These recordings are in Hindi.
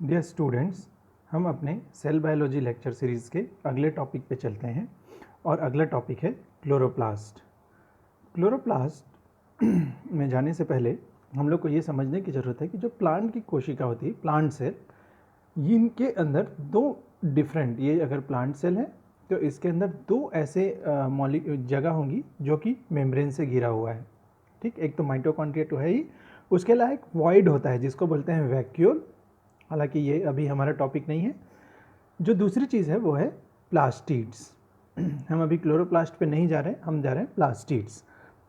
डियर स्टूडेंट्स, हम अपने सेल बायोलॉजी लेक्चर सीरीज़ के अगले टॉपिक पे चलते हैं और अगला टॉपिक है क्लोरोप्लास्ट। क्लोरोप्लास्ट में जाने से पहले हम लोग को ये समझने की ज़रूरत है कि जो प्लांट की कोशिका होती है, प्लांट सेल, इनके अंदर दो डिफरेंट, ये अगर प्लांट सेल है तो इसके अंदर दो ऐसे जगह होंगी जो कि मेम्ब्रेन से घिरा हुआ है। ठीक, एक तो माइटोकॉन्ड्रिया तो है ही, उसके अलावा एक वॉइड होता है जिसको बोलते हैं वैक्यूल। हालांकि ये अभी हमारा टॉपिक नहीं है। जो दूसरी चीज़ है वो है प्लास्टिड्स। हम अभी क्लोरोप्लास्ट पे नहीं जा रहे हैं, हम जा रहे हैं प्लास्टिड्स,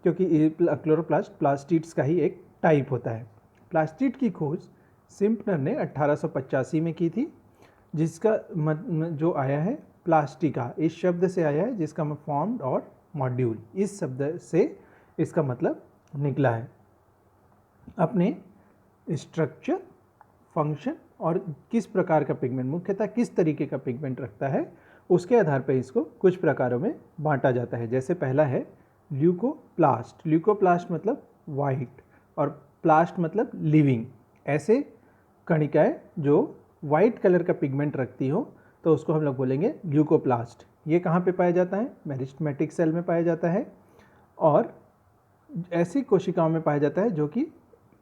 क्योंकि क्लोरोप्लास्ट प्लास्टिड्स का ही एक टाइप होता है। प्लास्टिड की खोज सिम्पनर ने 1885 में की थी, जिसका जो आया है प्लास्टिका इस शब्द से आया है, जिसका फॉर्म्ड और मॉड्यूल इस शब्द से इसका मतलब निकला है। अपने स्ट्रक्चर, फंक्शन और किस प्रकार का पिगमेंट, मुख्यतः किस तरीके का पिगमेंट रखता है, उसके आधार पर इसको कुछ प्रकारों में बांटा जाता है। जैसे पहला है ल्यूकोप्लास्ट। ल्यूकोप्लास्ट मतलब वाइट और प्लास्ट मतलब लिविंग। ऐसे कणिकाएं जो वाइट कलर का पिगमेंट रखती हो तो उसको हम लोग बोलेंगे ल्यूकोप्लास्ट। ये कहाँ पे पाया जाता है? मेरिस्टेमेटिक सेल में पाया जाता है और ऐसी कोशिकाओं में पाया जाता है जो कि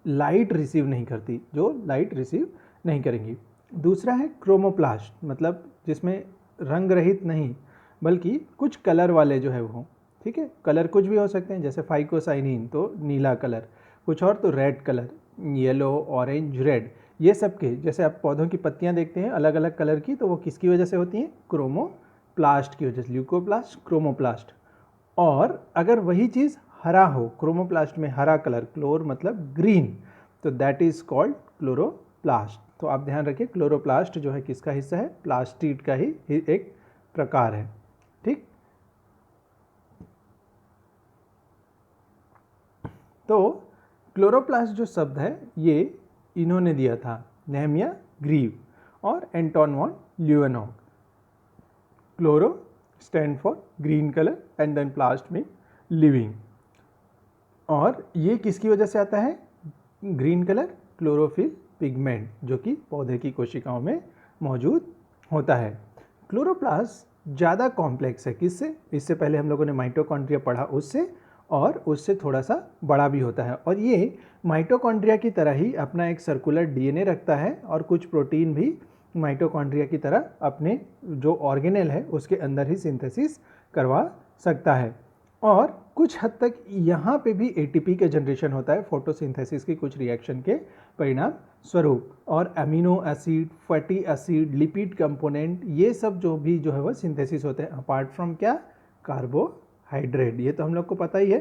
लाइट रिसीव नहीं करती, जो लाइट रिसीव नहीं करेंगी। दूसरा है क्रोमोप्लास्ट, मतलब जिसमें रंग रहित नहीं बल्कि कुछ कलर वाले जो है वो, ठीक है, कलर कुछ भी हो सकते हैं, जैसे फाइकोसाइनिन तो नीला कलर, कुछ और तो red colour, yellow, orange, red, ये सब के। जैसे आप पौधों की पत्तियां देखते हैं अलग अलग कलर की, तो वो किसकी वजह से होती हैं? क्रोमोप्लास्ट की वजह से। Leucoplast, chromoplast. और अगर वही चीज़ हरा हो, क्रोमोप्लास्ट में हरा कलर, क्लोर मतलब ग्रीन, तो दैट इज कॉल्ड क्लोरोप्लास्ट। तो आप ध्यान रखिए, क्लोरोप्लास्ट जो है किसका हिस्सा है? प्लास्टिड का ही एक प्रकार है। ठीक, तो क्लोरोप्लास्ट जो शब्द है ये इन्होंने दिया था, नेहमिया ग्रीव और Anton van Leeuwenhoek. Chloro stand for green colour and then plast में लिविंग। और ये किसकी वजह से आता है? ग्रीन कलर, क्लोरोफिल पिगमेंट, जो कि पौधे की कोशिकाओं में मौजूद होता है। क्लोरोप्लास्ट ज़्यादा कॉम्प्लेक्स है। किससे? इससे पहले हम लोगों ने माइटोकॉन्ड्रिया पढ़ा उससे, और उससे थोड़ा सा बड़ा भी होता है। और ये माइटोकॉन्ड्रिया की तरह ही अपना एक सर्कुलर डीएनए रखता है और कुछ प्रोटीन भी माइटोकॉन्ड्रिया की तरह अपने जो ऑर्गेनेल है उसके अंदर ही सिंथेसिस करवा सकता है। और कुछ हद तक यहाँ पे भी एटीपी के जनरेशन होता है फोटोसिंथेसिस की कुछ रिएक्शन के परिणाम स्वरूप। और amino acid, fatty acid, lipid component, ये सब जो भी जो है वो सिंथेसिस होते हैं अपार्ट फ्रॉम क्या? कार्बोहाइड्रेट। ये तो हम लोग को पता ही है,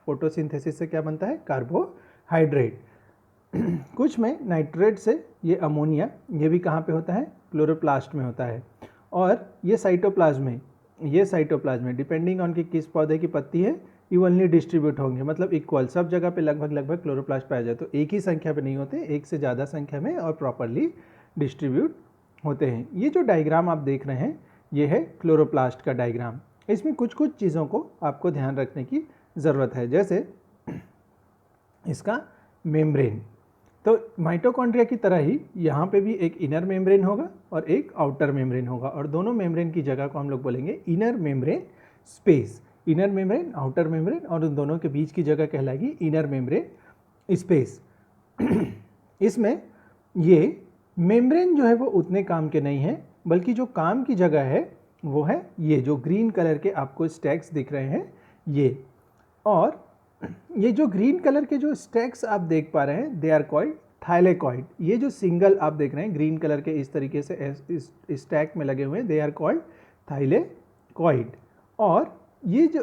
फोटोसिंथेसिस से क्या बनता है? कार्बोहाइड्रेट। कुछ में नाइट्रेट से ये अमोनिया, ये भी कहाँ पे होता है? क्लोरोप्लास्ट में होता है। और ये साइटोप्लाज्म में डिपेंडिंग ऑन कि किस पौधे की पत्ती है, इवनली डिस्ट्रीब्यूट होंगे, मतलब इक्वल, सब जगह पे लगभग क्लोरोप्लास्ट पाया जाए। तो एक ही संख्या पे नहीं होते, एक से ज़्यादा संख्या में और प्रॉपरली डिस्ट्रीब्यूट होते हैं। ये जो डायग्राम आप देख रहे हैं ये है क्लोरोप्लास्ट का डायग्राम। इसमें कुछ कुछ चीज़ों को आपको ध्यान रखने की ज़रूरत है। जैसे इसका मेम्ब्रेन, तो माइटोकॉन्ड्रिया की तरह ही यहाँ पे भी एक इनर मेम्ब्रेन होगा और एक आउटर मेम्ब्रेन होगा, और दोनों मेम्ब्रेन की जगह को हम लोग बोलेंगे inner membrane space. Inner membrane, outer membrane, और उन दोनों के बीच की जगह कहलाएगी इनर मेम्ब्रेन स्पेस। इसमें ये मेम्ब्रेन जो है वो उतने काम के नहीं है, बल्कि जो काम की जगह है वो है ये जो ग्रीन कलर के आपको स्टैक्स दिख रहे हैं ये। और ये जो ग्रीन कलर के जो स्टैक्स आप देख पा रहे हैं, दे आर कॉल्ड थाइलेकॉइड। ये जो सिंगल आप देख रहे हैं ग्रीन कलर के इस तरीके से इस स्टैक में लगे हुए हैं, दे आर कॉल्ड थाइलेकॉइड। और ये जो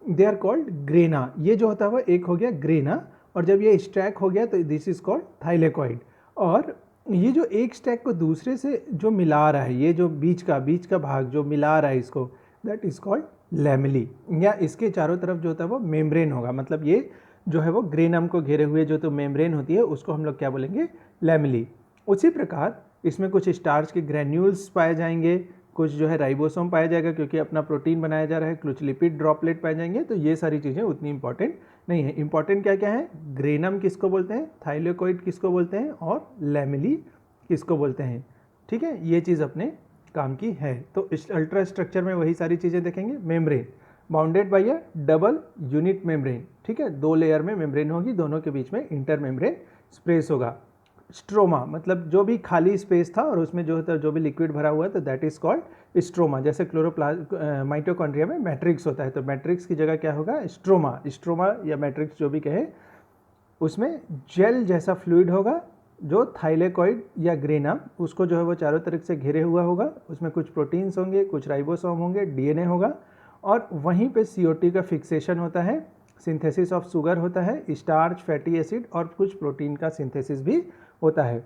दे आर कॉल्ड ग्रेना। ये जो होता है वो एक हो गया ग्रेना, और जब ये स्टैक हो गया तो दिस इज कॉल्ड थाइलेकॉइड। और ये जो एक स्टैक को दूसरे से जो मिला रहा है, ये जो बीच का भाग जो मिला रहा है इसको, दैट इज कॉल्ड लैमेली। या इसके चारों तरफ जो होता है वो मेम्ब्रेन होगा, मतलब ये जो है वो ग्रेनम को घेरे हुए जो तो मेम्ब्रेन होती है उसको हम लोग क्या बोलेंगे? लैमेली। उसी प्रकार इसमें कुछ स्टार्च के ग्रैन्यूल्स पाए जाएंगे, कुछ जो है राइबोसोम पाया जाएगा क्योंकि अपना प्रोटीन बनाया जा रहा है, कुछ लिपिड ड्रॉपलेट पाए जाएंगे। तो ये सारी चीज़ें उतनी इंपॉर्टेंट नहीं है। इंपॉर्टेंट क्या क्या है, ग्रेनम किसको बोलते हैं, थाइलेकोइड किसको बोलते हैं और लैमेली किसको बोलते हैं। ठीक है, ये चीज़ अपने काम की है। तो इस अल्ट्रा स्ट्रक्चर में वही सारी चीज़ें देखेंगे। Membrane bounded by a double unit membrane, ठीक है, 2 लेयर में मेम्ब्रेन होगी, दोनों के बीच में इंटर मेम्ब्रेन स्पेस होगा। स्ट्रोमा मतलब जो भी खाली स्पेस था और उसमें जो होता है, जो भी लिक्विड भरा हुआ है, तो दैट इज कॉल्ड स्ट्रोमा। जैसे माइटोकॉन्ड्रिया में मैट्रिक्स होता है, तो मैट्रिक्स की जगह क्या होगा, स्ट्रोमा। स्ट्रोमा या मैट्रिक्स जो भी कहे, उसमें जेल जैसा फ्लूइड होगा जो थाइलेकॉइड या ग्रेनम उसको जो है वो चारों तरफ से घिरे हुआ होगा। उसमें कुछ प्रोटीन्स होंगे, कुछ राइबोसोम होंगे, डीएनए होगा, और वहीं पे CO2 का फिक्सेशन होता है, सिंथेसिस ऑफ शुगर होता है, स्टार्च, फैटी एसिड और कुछ प्रोटीन का सिंथेसिस भी होता है।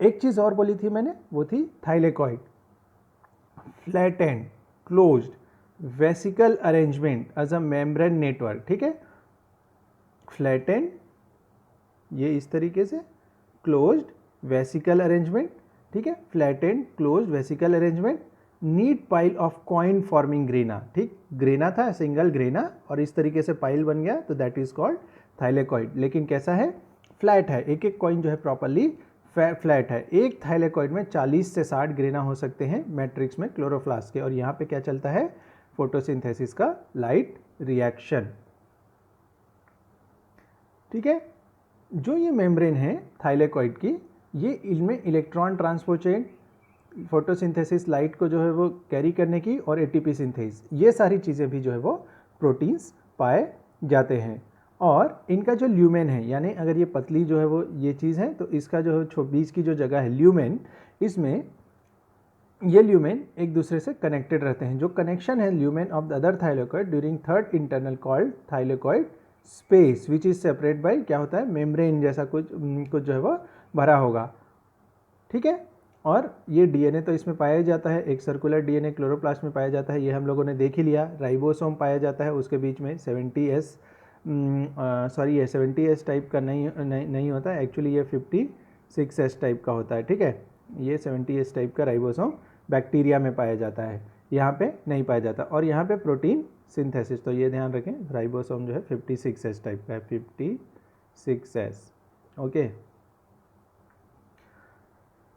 एक चीज़ और बोली थी मैंने, वो थी thylakoid, flat and closed vesicle arrangement as a membrane network. ठीक है, फ्लैट एंड ये इस तरीके से, क्लोज्ड वेसिकल अरेंजमेंट, ठीक है, flat and closed vesicle arrangement, neat pile of coin forming grana. ठीक, ग्रेना था, सिंगल ग्रेना, और इस तरीके से पाइल बन गया, तो दैट इज कॉल्ड थाइलेकॉइड। लेकिन कैसा है, फ्लैट है, एक एक कॉइन जो है प्रॉपरली फ्लैट है। एक थाइलेकॉइड में 40 से 60 ग्रेना हो सकते हैं मैट्रिक्स में क्लोरोप्लास्ट के। और यहाँ पे क्या चलता है, फोटोसिंथेसिस का लाइट रिएक्शन। ठीक है, जो ये मेम्ब्रेन है थाइलेकॉइड की, ये इनमें electron transport chain, photosynthesis light को जो है वो कैरी करने की, और एटीपी सिंथेसिस, ये सारी चीज़ें भी जो है वो प्रोटीन्स पाए जाते हैं। और इनका जो ल्यूमेन है, यानी अगर ये पतली जो है वो ये चीज़ है, तो इसका जो है बीच की जो जगह है ल्यूमेन, इसमें ये ल्यूमेन एक दूसरे से कनेक्टेड रहते हैं। जो कनेक्शन है lumen of the other thylakoid during third internal called thylakoid space which is separate by क्या होता है, मेम्ब्रेन जैसा कुछ कुछ जो है वो भरा होगा। ठीक है, और ये डीएनए तो इसमें पाया जाता है, एक सर्कुलर डीएनए क्लोरोप्लास्ट में पाया जाता है, ये हम लोगों ने देख ही लिया। राइबोसोम पाया जाता है, उसके बीच में 70S सॉरी ये 70S टाइप का नहीं होता है, एक्चुअली ये 56S टाइप का होता है। ठीक है, ये 70S टाइप का राइबोसोम बैक्टीरिया में पाया जाता है, यहाँ पे नहीं पाया जाता। और यहाँ पे प्रोटीन सिंथेसिस, तो ये ध्यान रखें, राइबोसोम जो है 56S टाइप का है, 56S। ओके,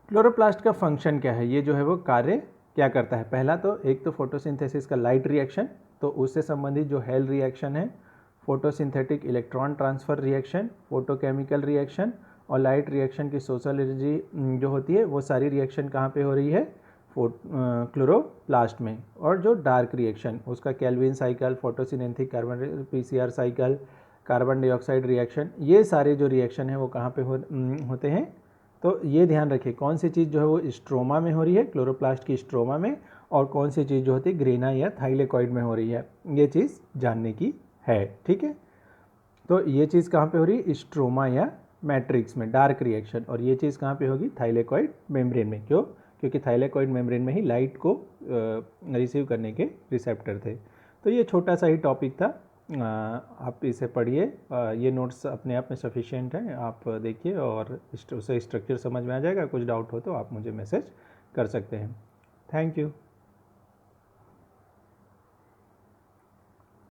क्लोरोप्लास्ट का फंक्शन क्या है, ये जो है वो कार्य क्या करता है। पहला तो एक तो फोटोसिंथेसिस का लाइट रिएक्शन, तो उससे संबंधित जो हेल रिएक्शन है, photosynthetic electron transfer reaction, photochemical reaction और लाइट रिएक्शन की सोशल एनर्जी जो होती है, वो सारी रिएक्शन कहाँ पे हो रही है, क्लोरोप्लास्ट में। और जो डार्क रिएक्शन, उसका Calvin cycle, photosynthetic carbon PCR cycle, carbon dioxide reaction, ये सारे जो रिएक्शन है वो कहाँ पे होते हैं। तो ये ध्यान रखिए, कौन सी चीज़ जो है वो स्ट्रोमा में हो रही है, क्लोरोप्लास्ट की स्ट्रोमा में, और कौन सी चीज़ जो होती है ग्रेना या थाइलेकॉइड में हो रही है, ये चीज़ जानने की है। ठीक है, तो ये चीज़ कहाँ पे हो रही है, स्ट्रोमा या मैट्रिक्स में, डार्क रिएक्शन, और ये चीज़ कहाँ पे होगी, थाइलेकॉइड मेम्ब्रेन में। क्यों, क्योंकि थाइलेकॉइड मेम्ब्रेन में ही लाइट को रिसीव करने के रिसेप्टर थे। तो ये छोटा सा ही टॉपिक था, आप इसे पढ़िए, ये नोट्स अपने आप में सफिशिएंट हैं, आप देखिए और उसे स्ट्रक्चर समझ में आ जाएगा। कुछ डाउट हो तो आप मुझे मैसेज कर सकते हैं। Thank you.